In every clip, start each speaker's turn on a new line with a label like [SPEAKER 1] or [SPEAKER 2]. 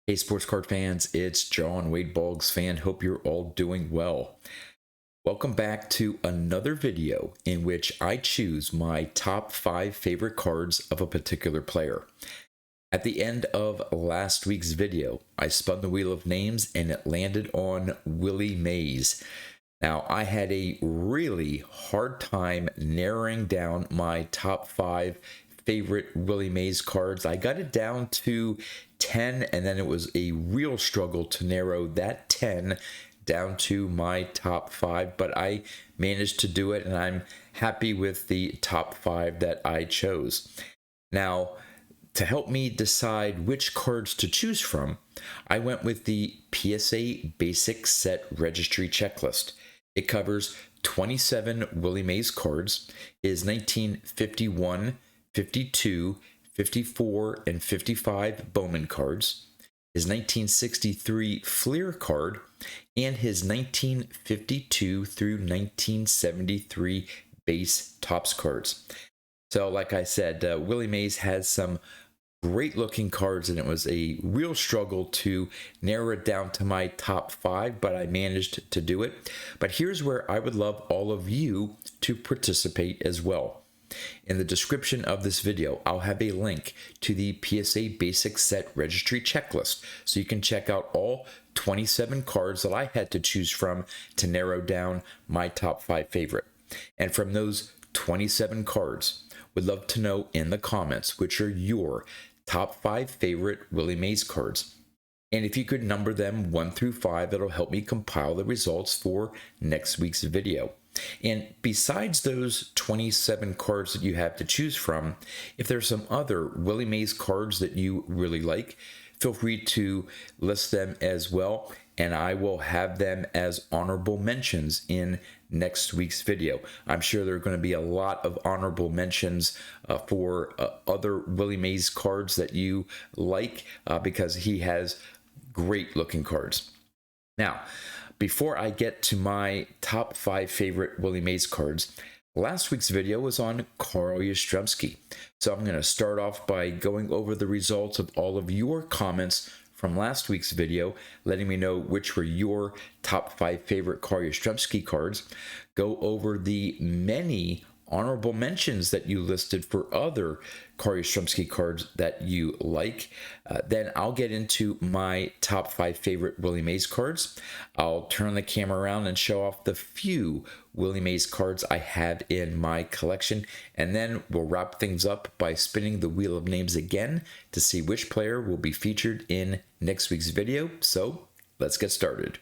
[SPEAKER 1] Hey, sports card fans, it's John Wade Boggs fan. Hope you're all doing well. Welcome back to another video in which I choose my top 5 favorite cards of a particular player. At the end of last week's video, I spun the wheel of names and it landed on Willie Mays. Now, I had a really hard time narrowing down my top 5 favorite Willie Mays cards. I got it down to 10, and then it was a real struggle to narrow that 10 down to my top 5, but I managed to do it, and I'm happy with the top 5 that I chose. Now, to help me decide which cards to choose from, I went with the PSA Basic Set Registry Checklist. It covers 27 Willie Mays cards, his 1951, 52, 54, and 55 Bowman cards, his 1963 Fleer card, and his 1952 through 1973 base Topps cards. So like I said, Willie Mays has some great looking cards, and it was a real struggle to narrow it down to my top 5, but I managed to do it. But here's where I would love all of you to participate as well. In the description of this video, I'll have a link to the PSA Basic Set Registry Checklist, so you can check out all 27 cards that I had to choose from to narrow down my top 5 favorite. And from those 27 cards, would love to know in the comments which are your top 5 favorite Willie Mays cards. And if you could number them 1 through 5, it'll help me compile the results for next week's video. And besides those 27 cards that you have to choose from, if there's some other Willie Mays cards that you really like, feel free to list them as well, and I will have them as honorable mentions in next week's video. I'm sure there are going to be a lot of honorable mentions for other Willie Mays cards that you like because he has great looking cards. Now, before I get to my top 5 favorite Willie Mays cards, last week's video was on Carl Yastrzemski. So I'm going to start off by going over the results of all of your comments from last week's video, letting me know which were your top 5 favorite Carl Yastrzemski cards. Go over the many honorable mentions that you listed for other Carl Yastrzemski cards that you like. Then I'll get into my top 5 favorite Willie Mays cards. I'll turn the camera around and show off the few Willie Mays cards I have in my collection, and then we'll wrap things up by spinning the wheel of names again to see which player will be featured in next week's video. So let's get started.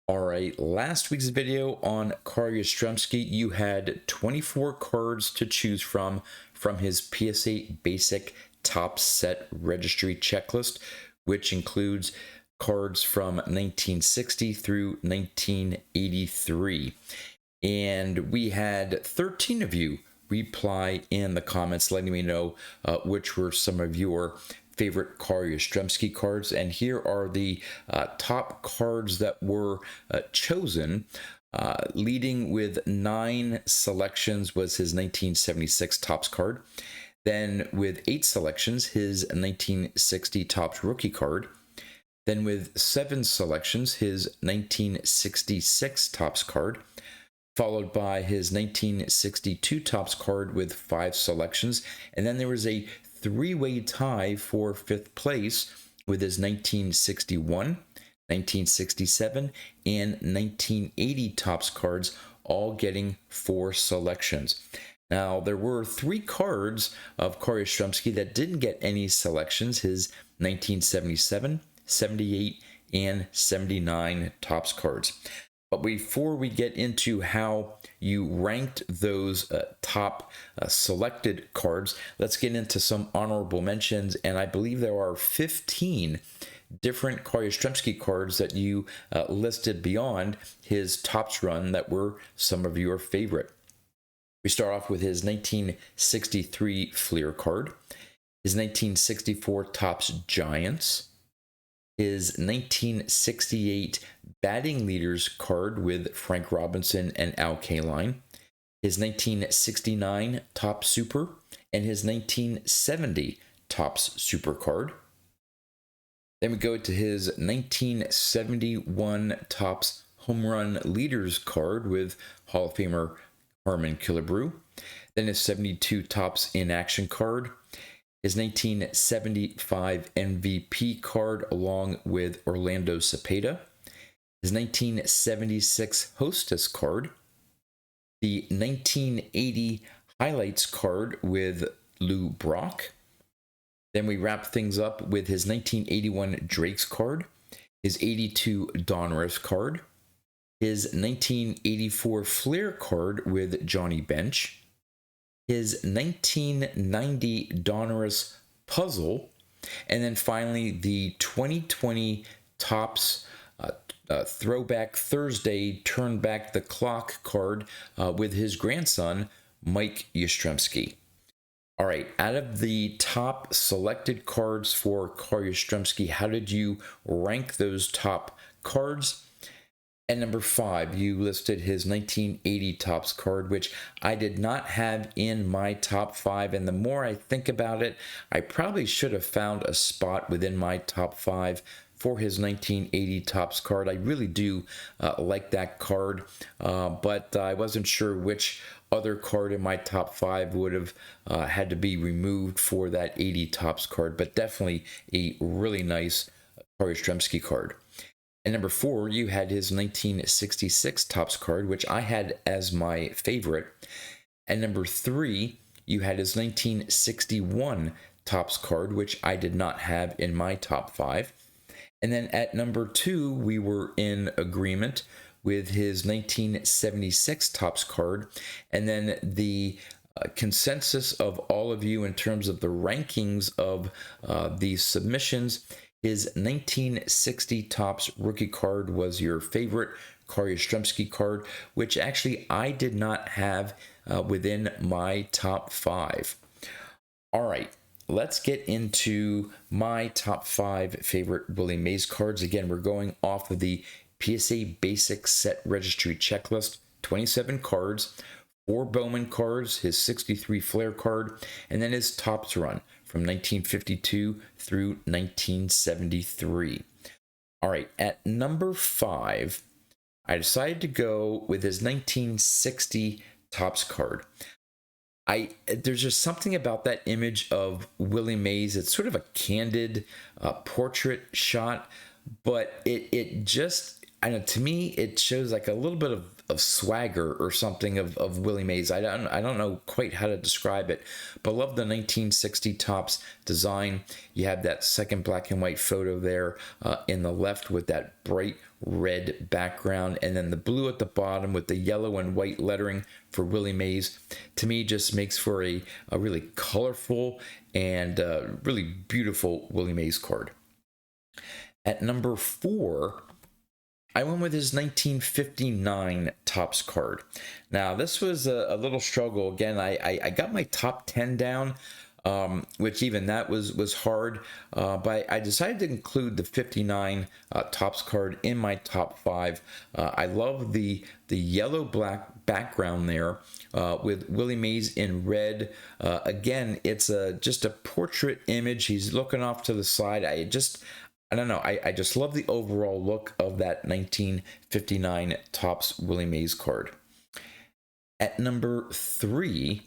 [SPEAKER 1] All right, last week's video on Carl Yastrzemski, you had 24 cards to choose from his PSA Basic Topps Set Registry Checklist, which includes cards from 1960 through 1983. And we had 13 of you reply in the comments letting me know which were some of your favorite Carl Yastrzemski cards, and here are the top cards that were chosen. Leading with 9 selections was his 1976 Topps card. Then with 8 selections, his 1960 Topps rookie card. Then with 7 selections, his 1966 Topps card, followed by his 1962 Topps card with 5 selections. And then there was a 3-way tie for 5th place with his 1961, 1967, and 1980 Topps cards, all getting 4 selections. Now, there were 3 cards of Carl Yastrzemski that didn't get any selections, his 1977, 78, and 79 Topps cards. But before we get into how you ranked those top selected cards, let's get into some honorable mentions. And I believe there are 15 different Carl Yastrzemski cards that you listed beyond his Topps run that were some of your favorite. We start off with his 1963 Fleer card, his 1964 Topps Giants, his 1968 batting leaders card with Frank Robinson and Al Kaline, his 1969 Topps Super, and his 1970 Topps Super card. Then we go to his 1971 Topps Home Run Leaders card with Hall of Famer Harmon Killebrew. Then his 72 Topps In Action card. His 1975 MVP card along with Orlando Cepeda. His 1976 Hostess card. The 1980 Highlights card with Lou Brock. Then we wrap things up with his 1981 Drake's card, his 82 Donruss card, his 1984 Flair card with Johnny Bench, his 1990 Donruss Puzzle, and then finally the 2020 Topps Throwback Thursday Turn Back the Clock card with his grandson, Mike Yastrzemski. All right, out of the top selected cards for Carl Yastrzemski, how did you rank those top cards? At number 5, you listed his 1980 Topps card, which I did not have in my top 5. And the more I think about it, I probably should have found a spot within my top 5 for his 1980 Topps card. I really do like that card, but I wasn't sure which other card in my top 5 would have had to be removed for that 80 Topps card, but definitely a really nice Carl Yastrzemski card. At number 4, you had his 1966 Topps card, which I had as my favorite. At number 3, you had his 1961 Topps card, which I did not have in my top 5. And then at number 2, we were in agreement with his 1976 Topps card. And then the consensus of all of you in terms of the rankings of these submissions, his 1960 Topps rookie card was your favorite Carl Yastrzemski card, which actually I did not have within my top 5. All right, let's get into my top 5 favorite Willie Mays cards. Again, we're going off of the PSA Basic Set Registry Checklist, 27 cards, 4 Bowman cards, his 63 Flair card, and then his Topps run from 1952 through 1973. All right, at number 5, I decided to go with his 1960 Topps card. There's just something about that image of Willie Mays. It's sort of a candid portrait shot, but it just, I don't know, to me, it shows like a little bit of swagger or something of Willie Mays. I don't know quite how to describe it, but love the 1960 Topps design. You have that second black and white photo there in the left with that bright red background, and then the blue at the bottom with the yellow and white lettering for Willie Mays. To me, just makes for a really colorful and really beautiful Willie Mays card. At number 4, I went with his 1959 Topps card. Now, this was a little struggle. Again, I got my top 10 down, which even that was hard, but I decided to include the 59 Topps card in my top 5. I love the yellow-black background there with Willie Mays in red. Again, it's just a portrait image. He's looking off to the side. I don't know. I just love the overall look of that 1959 Topps Willie Mays card. At number 3,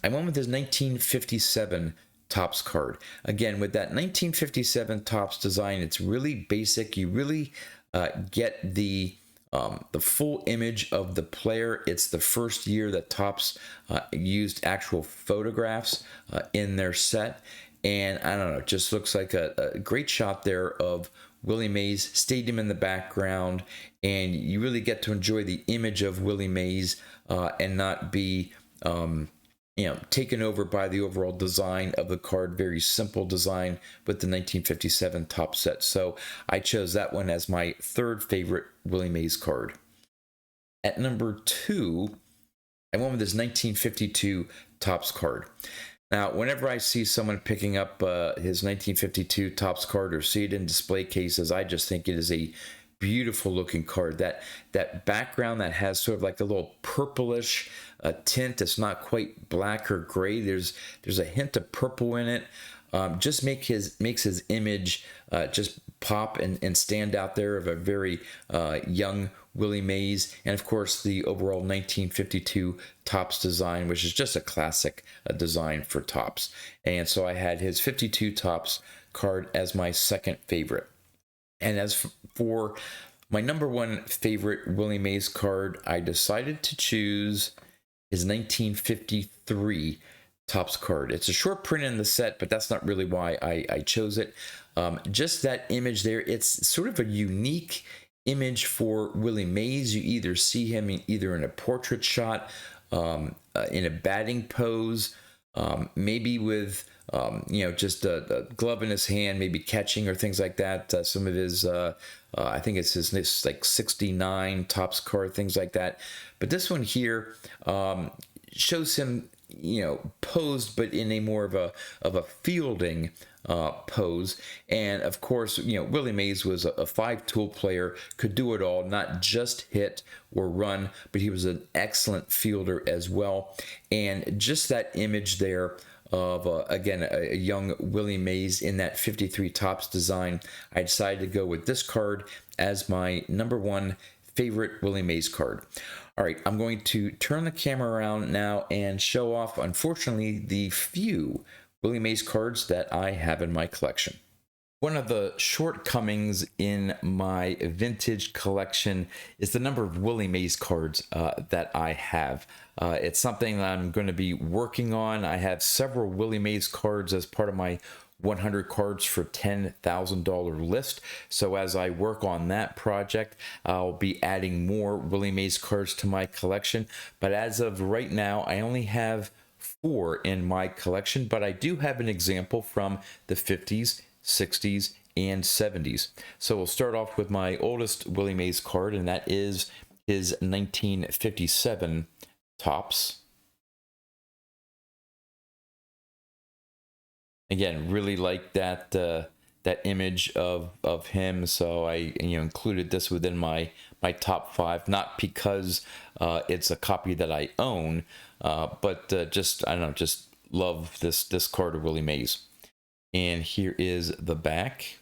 [SPEAKER 1] I went with his 1957 Topps card. Again, with that 1957 Topps design, it's really basic. You really get the full image of the player. It's the first year that Topps used actual photographs in their set. And I don't know, it just looks like a great shot there of Willie Mays, stadium in the background, and you really get to enjoy the image of Willie Mays and not be, taken over by the overall design of the card. Very simple design with the 1957 Topps set. So I chose that one as my 3rd favorite Willie Mays card. At number 2, I went with his 1952 Topps card. Now, whenever I see someone picking up his 1952 Topps card or see it in display cases, I just think it is a beautiful looking card. That background that has sort of like a little purplish tint. It's not quite black or gray. There's a hint of purple in it. just makes his image just pop and stand out there of a very young Willie Mays, and of course the overall 1952 Topps design, which is just a classic design for Topps. And so I had his 52 Topps card as my second favorite. And as for my number one favorite Willie Mays card, I decided to choose his 1953 Topps card. It's a short print in the set, but that's not really why I chose it. Just that image there, it's sort of a unique image for Willie Mays. You either see him either in a portrait shot, in a batting pose, maybe with just a glove in his hand, maybe catching or things like that. Some of his, I think it's his like 69 Topps card, things like that. But this one here shows him, posed, but in a more of a fielding pose. And of course, Willie Mays was a five-tool player, could do it all, not just hit or run, but he was an excellent fielder as well. And just that image there of again a young Willie Mays in that 53 Topps design, I decided to go with this card as my number one favorite Willie Mays card. All right, I'm going to turn the camera around now and show off, unfortunately, the few Willie Mays cards that I have in my collection. One of the shortcomings in my vintage collection is the number of Willie Mays cards that I have. It's something that I'm going to be working on. I have several Willie Mays cards as part of my 100 cards for $10,000 list. So as I work on that project, I'll be adding more Willie Mays cards to my collection. But as of right now, I only have 4 in my collection, but I do have an example from the 50s, 60s, and 70s. So we'll start off with my oldest Willie Mays card, and that is his 1957 Topps. Again, really like that that image of him, so I included this within my top 5, not because it's a copy that I own, but just I don't know, just love this card of Willie Mays. And here is the back.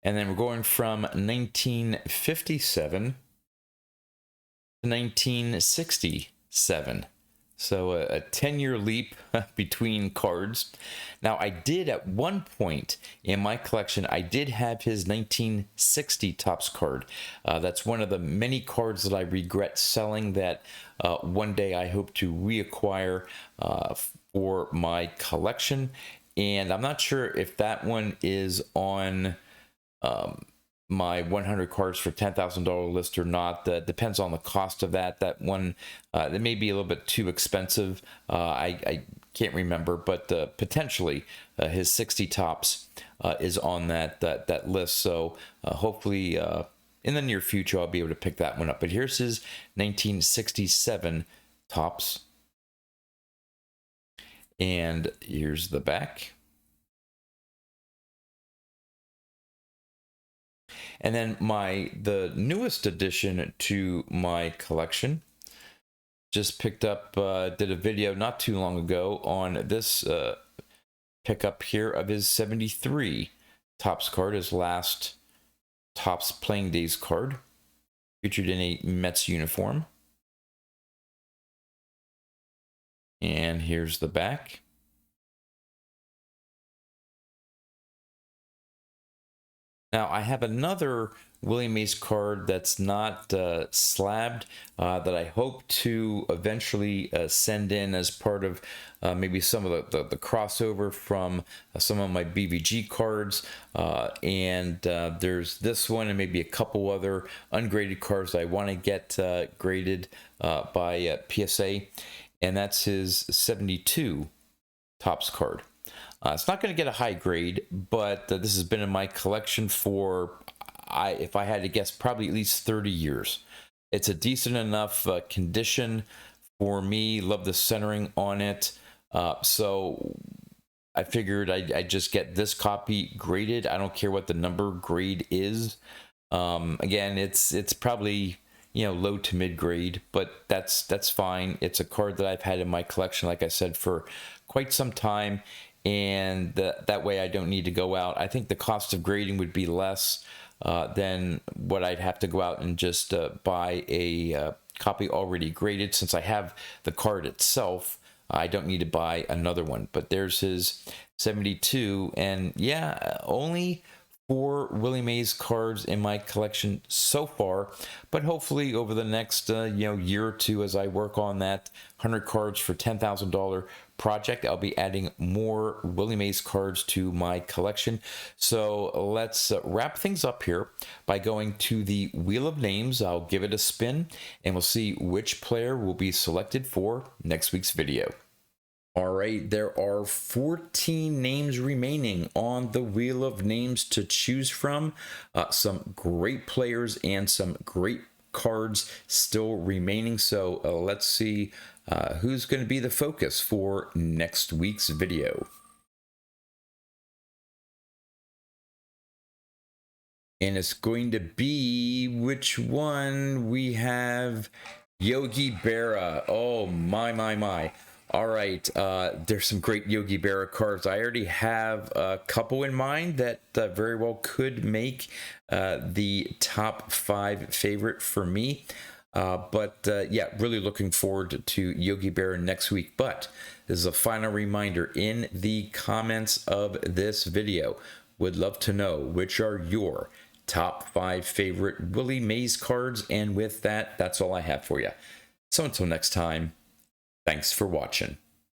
[SPEAKER 1] And then we're going from 1957 to 1967. So a 10-year leap between cards. Now, I did at one point in my collection, I did have his 1960 Topps card. That's one of the many cards that I regret selling that one day I hope to reacquire for my collection. And I'm not sure if that one is on my 100 cards for $10,000 list or not. That depends on the cost of that. That one, that may be a little bit too expensive. I can't remember, but potentially his 60 Topps is on that list. So hopefully in the near future, I'll be able to pick that one up. But here's his 1967 Topps. And here's the back. And then the newest addition to my collection, just picked up, did a video not too long ago on this pickup here of his 73 Topps card, his last Topps Playing Days card, featured in a Mets uniform. And here's the back. Now, I have another Willie Mays card that's not slabbed that I hope to eventually send in as part of maybe some of the crossover from some of my BVG cards. And there's this one and maybe a couple other ungraded cards I want to get graded by PSA. And that's his 72 Topps card. It's not going to get a high grade, but this has been in my collection for, if I had to guess, probably at least 30 years. It's a decent enough condition for me. Love the centering on it. So I figured I'd just get this copy graded. I don't care what the number grade is. Again, it's probably low to mid grade, but that's fine. It's a card that I've had in my collection, like I said, for quite some time, and that way I don't need to go out. I think the cost of grading would be less than what I'd have to go out and just buy a copy already graded. Since I have the card itself, I don't need to buy another one. But there's his 72, and yeah, only 4 Willie Mays cards in my collection so far, but hopefully over the next year or two, as I work on that 100 cards for $10,000 project, I'll be adding more Willie Mays cards to my collection. So let's wrap things up here by going to the Wheel of Names. I'll give it a spin, and we'll see which player will be selected for next week's video. All right, there are 14 names remaining on the Wheel of Names to choose from. Some great players and some great cards still remaining. So let's see who's going to be the focus for next week's video. And it's going to be, which one? We have Yogi Berra. Oh, my. All right, there's some great Yogi Berra cards. I already have a couple in mind that very well could make the top 5 favorite for me. Yeah, really looking forward to Yogi Berra next week. But this is a final reminder in the comments of this video. Would love to know which are your top 5 favorite Willie Mays cards. And with that, that's all I have for you. So until next time, thanks for watching.